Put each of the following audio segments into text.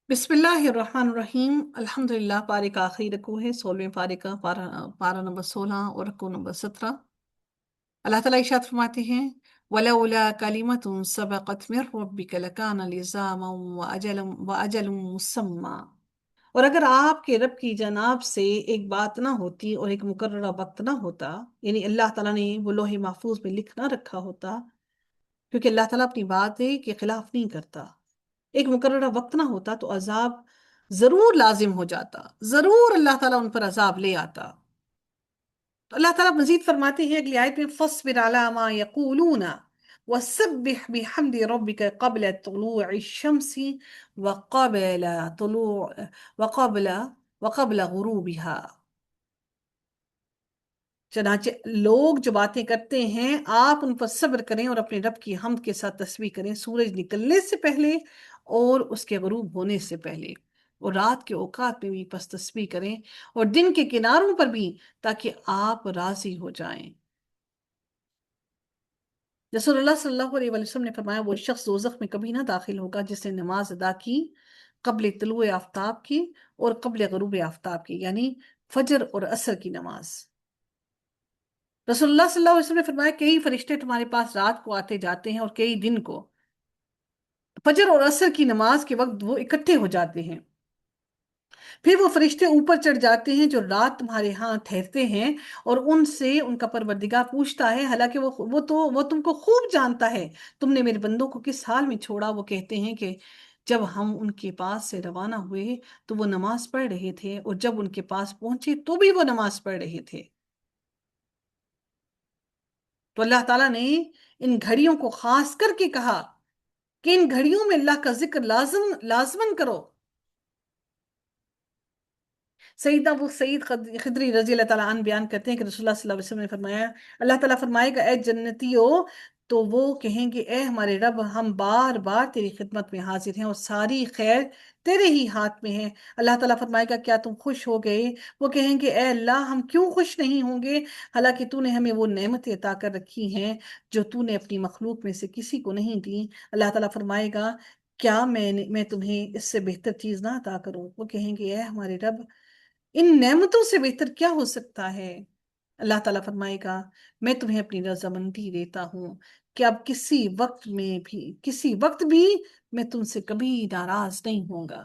बिस्मिल्लाहिर्रहमानिर्रहीम। अल्हम्दुलिल्लाह। पारे का आखिरी रकू है, 16वें पारे का पारा पारा नंबर 16 और रकू नंबर 17। अल्लाह ताला इरशाद फरमाते हैं, वलौला कलिमतुन सबक़त मिन रब्बिका लकाना लिज़ामा व अजलुम मुसम्मा। और अगर आपके रब की जनाब से एक बात ना होती और एक मुकर्ररा वक्त ना होता, यानी अल्लाह ताला ने वो लोहे महफूज में लिख ना रखा होता, क्योंकि अल्लाह ताला अपनी बात के खिलाफ नहीं करता। एक मुकर्ररा वक्त ना होता तो अजाब जरूर लाजिम हो जाता, जरूर अल्लाह ताला उन पर अजाब ले आता। तो अल्लाह ताला मजीद फरमाते हैं अगली आयत में, फस्बिर अला मा यकूलूना वसब्बिह बिहम्दि रब्बिका क़ब्ल तुलूइ शम्सी व क़ब्ल तुलू व क़ब्ल व क़ब्ल गुरूबिहा। चनाचे लोग जो बातें करते हैं आप उन पर सब्र करें और अपने रब की हमद के साथ तस्बीह करें, सूरज निकलने से पहले और उसके गुरूब होने से पहले, और रात के औकात में भी बस तस्बीह करें और दिन के किनारों पर भी, ताकि आप राजी हो जाएं। रसूलुल्लाह सल्लल्लाहु अलैहि वसल्लम ने फरमाया, वो शख्स दोज़ख में कभी ना दाखिल होगा जिसने नमाज अदा की कब्ल तुलूए आफ्ताब की और कब्ल गुरूब आफ्ताब की, यानी फजर और असर की नमाज। रसूलुल्लाह सल्लल्लाहु अलैहि वसल्लम ने फरमाया, कई फरिश्ते तुम्हारे पास रात को आते जाते हैं और कई दिन को। फजर और असर की नमाज के वक्त वो इकट्ठे हो जाते हैं। फिर वो फरिश्ते ऊपर चढ़ जाते हैं जो रात तुम्हारे यहाँ ठहरते हैं, और उनसे उनका परवरदिगार पूछता है, हालांकि वो तुमको खूब जानता है, तुमने मेरे बंदों को किस हाल में छोड़ा। वो कहते हैं कि जब हम उनके पास से रवाना हुए तो वो नमाज पढ़ रहे थे, और जब उनके पास पहुंचे तो भी वो नमाज पढ़ रहे थे। तो अल्लाह ताला ने इन घड़ियों को खास करके कहा कि इन घड़ियों में अल्लाह का जिक्र लाजमन करो। सईद अबू सईद खदरी रजी अल्लाह ताला अन्हु बयान करते हैं कि रसूलुल्लाह सल्लल्लाहु अलैहि वसल्लम ने फरमाया, अल्लाह ताला फरमाएगा, ए जन्नतियों, तो वो कहेंगे, ए हमारे रब, हम बार बार तेरी खिदमत में हाजिर हैं और सारी खैर तेरे ही हाथ में है। अल्लाह ताला फरमाएगा, क्या तुम खुश हो गए? वो कहेंगे, ए अल्लाह, हम क्यों खुश नहीं होंगे, हालांकि तूने हमें वो नेमतें अता कर रखी हैं जो तूने अपनी मखलूक में से किसी को नहीं दी। अल्लाह ताला फरमाएगा, क्या मैं तुम्हें इससे बेहतर चीज ना अता करूं? वो कहेंगे, ए हमारे रब, इन नेमतों से बेहतर क्या हो सकता है? अल्लाह ताला फरमाएगा, मैं तुम्हें अपनी रजामंदी देता हूँ कि अब किसी वक्त भी मैं तुमसे कभी नाराज नहीं होऊंगा।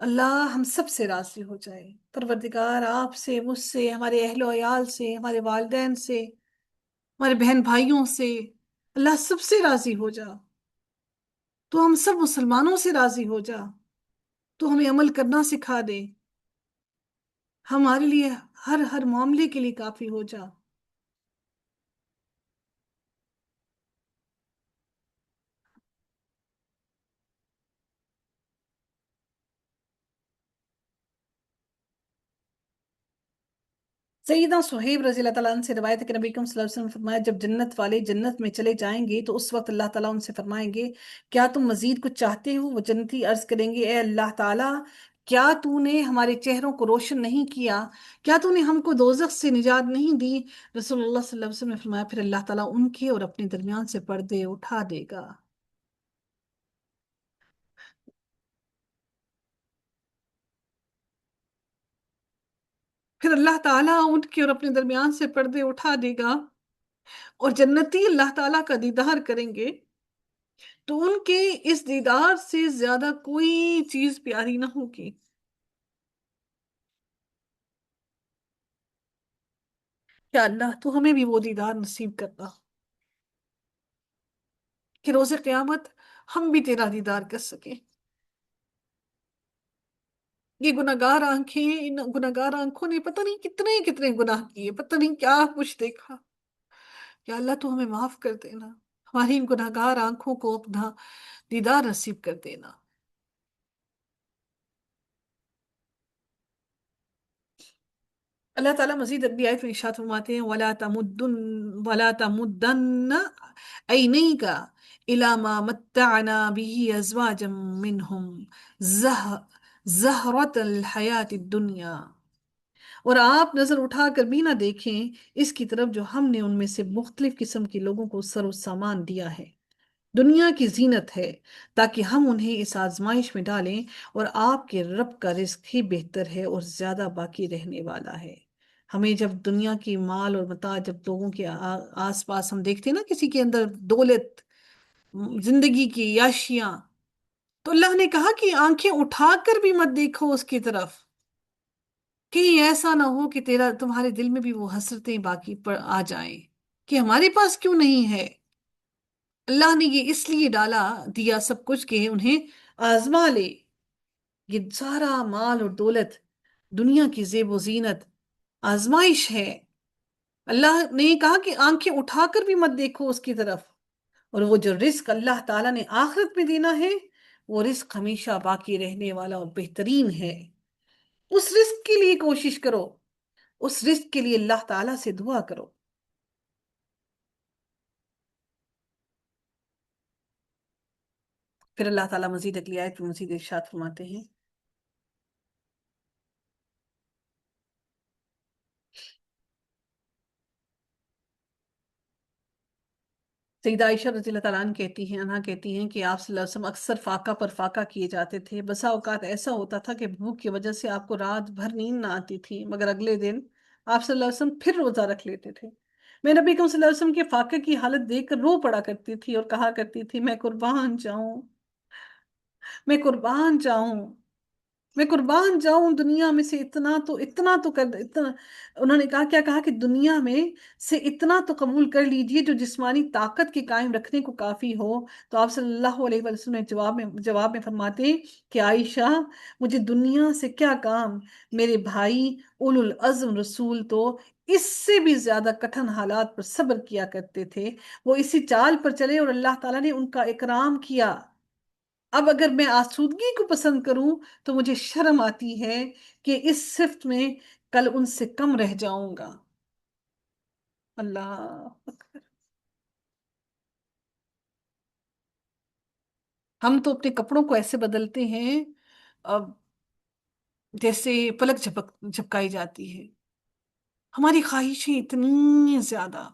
अल्लाह हम सब से राजी हो जाए। परवरदिगार, आपसे, मुझसे, हमारे अहलो अयाल से, हमारे वालिदैन से, हमारे बहन भाइयों से, अल्लाह सबसे राजी हो जा। तो हम सब मुसलमानों से राजी हो जा। तो हमें अमल करना सिखा दे, हमारे लिए हर हर मामले के लिए काफी हो जा। सईदा सुहेब रजी अल्लाह ताला अन्हु से रिवायत है कि नबी करीम सल्लल्लाहु अलैहि वसल्लम ने फरमाया, जब जन्नत वाले जन्नत में चले जाएंगे तो उस वक्त अल्लाह ताला उनसे फरमाएंगे, क्या तुम मजीद कुछ चाहते हो? वो जन्नती अर्ज करेंगे, ए अल्लाह ताला, क्या तूने हमारे चेहरों को रोशन नहीं किया? क्या तूने हमको दोजख से निजात नहीं दी? रसूलुल्लाह सल्लल्लाहु अलैहि वसल्लम ने फरमाया, फिर अल्लाह ताला उनके और अपने दरमियान से पर्दे उठा देगा। फिर अल्लाह ताला उनके और अपने दरमियान से पर्दे उठा देगा और जन्नती अल्लाह ताला का दीदार करेंगे। तो उनके इस दीदार से ज्यादा कोई चीज प्यारी ना होगी। या अल्लाह, तू हमें भी वो दीदार नसीब करना कि रोजे क़यामत हम भी तेरा दीदार कर सके। ये गुनहगार आंखें, इन गुनहगार आंखों ने पता नहीं कितने कितने गुनाह किए, पता नहीं क्या कुछ देखा। या अल्लाह, तू हमें माफ कर देना, हमारी इन गुनहगार आंखों को अपना दीदार नसीब कर देना। अल्लाह ताला मजीद अपनी आयत में इरशाद फरमाते हैं, वला तमुद्दन ऐनैका इला मा मत्तअना बिही अज़वाजम मिनहुम ज़ह ज़हरतल हयातिद दुनिया। और आप नजर उठाकर भी ना देखें इसकी तरफ जो हमने उनमें से मुख्तलिफ किस्म के लोगों को सरो सामान दिया है। دنیا کی زینت ہے، تاکہ ہم انہیں اس آزمائش میں ڈالیں، اور آپ کے رب کا رزق ہی بہتر ہے اور زیادہ باقی رہنے والا ہے۔ ہمیں جب دنیا کی مال اور متاع، جب لوگوں کے آس پاس ہم دیکھتے ہیں نا کسی کے اندر دولت، زندگی کی یاشیاں، تو اللہ نے کہا کہ آنکھیں اٹھا کر بھی مت دیکھو اس کی طرف، کہیں ایسا نہ ہو کہ تمہارے دل میں بھی وہ حسرتیں باقی آ جائیں کہ ہمارے پاس کیوں نہیں ہے۔ اللہ نے یہ اس لیے دیا سب کچھ کہ انہیں آزما لے۔ یہ سارا مال اور دولت، دنیا کی زیب و زینت آزمائش ہے۔ اللہ نے کہا کہ آنکھیں اٹھا کر بھی مت دیکھو اس کی طرف، اور وہ جو رزق اللہ تعالیٰ نے آخرت میں دینا ہے، وہ رزق ہمیشہ باقی رہنے والا اور بہترین ہے۔ اس رزق کے لیے کوشش کرو، اس رزق کے لیے اللہ تعالیٰ سے دعا کرو۔ پھر اللہ تعالیٰ مزید اگلی آیت میں مزید ارشاد فرماتے ہیں، سیدہ عائشہ رضی اللہ تعالیٰ عنہ کہتی ہیں کہ آپ صلی اللہ علیہ وسلم اکثر فاقہ پر فاقہ کیے جاتے تھے۔ بسا اوقات ایسا ہوتا تھا کہ بھوک کی وجہ سے آپ کو رات بھر نیند نہ آتی تھی، مگر اگلے دن آپ صلی اللہ علیہ وسلم پھر روزہ رکھ لیتے تھے۔ میں نبی کریم صلی اللہ علیہ وسلم کے فاقے کی حالت دیکھ کر رو پڑا کرتی تھی اور کہا کرتی تھی، میں قربان جاؤں، میں قربان جاؤں، میں قربان جاؤں، دنیا میں سے اتنا تو کر اتنا۔ انہوں نے کہا، کیا کہا کہ دنیا میں سے اتنا تو قبول کر لیجئے جو جسمانی طاقت کے قائم رکھنے کو کافی ہو۔ تو آپ صلی اللہ علیہ وسلم نے جواب میں فرماتے کہ عائشہ، مجھے دنیا سے کیا کام، میرے بھائی اولو العزم رسول تو اس سے بھی زیادہ کٹھن حالات پر صبر کیا کرتے تھے، وہ اسی چال پر چلے اور اللہ تعالیٰ نے ان کا اکرام کیا۔ اب اگر میں آسودگی کو پسند کروں تو مجھے شرم آتی ہے کہ اس صفت میں کل ان سے کم رہ جاؤں گا۔ اللہ، ہم تو اپنے کپڑوں کو ایسے بدلتے ہیں اب جیسے پلک جھپکائی جاتی ہے، ہماری خواہشیں اتنی زیادہ۔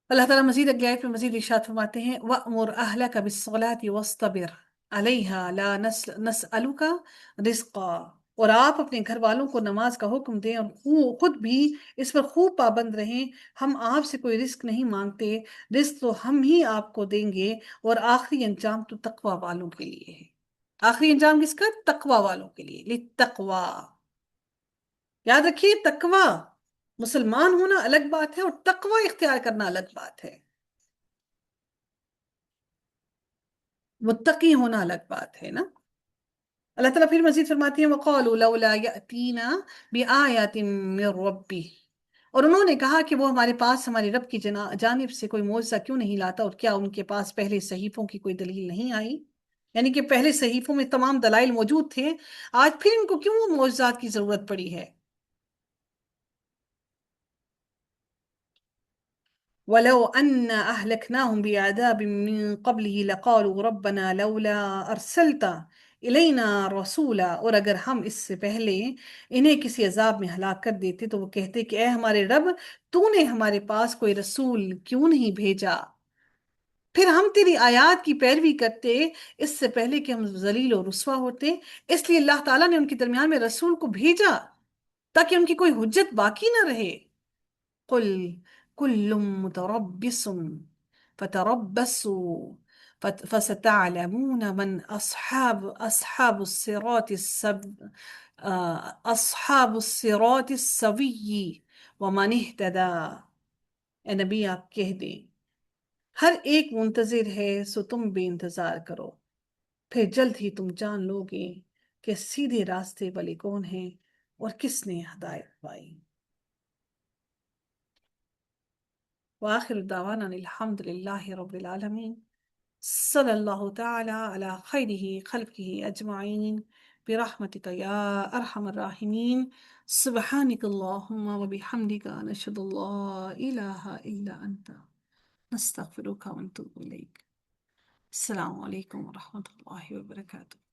اللہ تعالیٰ مزید اگلی آیت میں مزید ارشاد فرماتے ہیں، وَأْمُرْ أَهْلَكَ بِالصَّلَاةِ وَاصْطَبِرْ عَلَيْهَا لَا نَسْأَلُكَ رِزْقًا، اور آپ اپنے گھر والوں کو نماز کا حکم دیں اور خود بھی اس پر خوب پابند رہیں، ہم آپ سے کوئی رزق نہیں مانگتے، رزق تو ہم ہی آپ کو دیں گے، اور آخری انجام تو تقوی والوں کے لیے ہے۔ آخری انجام کس کا؟ تقوی والوں کے لیے، لِلتَّقْوَى۔ یاد رکھیے، تقوی، مسلمان ہونا الگ بات ہے اور تقوی اختیار کرنا الگ بات ہے، متقی ہونا الگ بات ہے نا۔ اللہ تعالیٰ پھر مزید فرماتی ہیں، وَقَالُوا لَوْلَا يَأْتِينَا بِآيَةٍ مِّن رَّبِّهِ، اور انہوں نے کہا کہ وہ ہمارے پاس ہماری رب کی جانب سے کوئی معجزہ کیوں نہیں لاتا، اور کیا ان کے پاس پہلے صحیفوں کی کوئی دلیل نہیں آئی؟ یعنی کہ پہلے صحیفوں میں تمام دلائل موجود تھے، آج پھر ان کو کیوں وہ معجزات کی ضرورت پڑی ہے؟ وَلَوْ أَنَّ أَهْلَكْنَاهُمْ بِعَذَابٍ مِّن قَبْلِهِ لَقَالُوا رَبَّنَا لَوْلَا أَرْسَلْتَ إِلَيْنَا رَسُولًا، اور اگر ہم اس سے پہلے انہیں کسی عذاب میں ہلاک کر دیتے تو وہ کہتے کہ اے ہمارے رب، تو نے ہمارے پاس کوئی رسول کیوں نہیں بھیجا، پھر ہم تیری آیات کی پیروی کرتے اس سے پہلے کہ ہم ذلیل و رسوا ہوتے۔ اس لیے اللہ تعالیٰ نے ان کے درمیان میں رسول کو بھیجا تاکہ ان کی کوئی حجت باقی نہ رہے۔ قل كل متربص فتربصوا فستعلمون من أصحاب الصراط السوي ومن اهتدى۔ اے نبی آپ کہہ دیں، ہر ایک منتظر ہے، سو تم بھی انتظار کرو، پھر جلد ہی تم جان لو گے کہ سیدھے راستے والے کون ہیں اور کس نے ہدایت پائی۔ وآخر دعوانا الحمد لله رب العالمين، صلی اللہ تعالی علی خیرہ خلقہ اجمعین، برحمتک یا ارحم الراحمین، سبحانک اللہم وبحمدک، نشہد ان لا الہ الا انت، نستغفرک ونتوب الیک۔ السلام علیکم ورحمۃ اللہ وبرکاتہ۔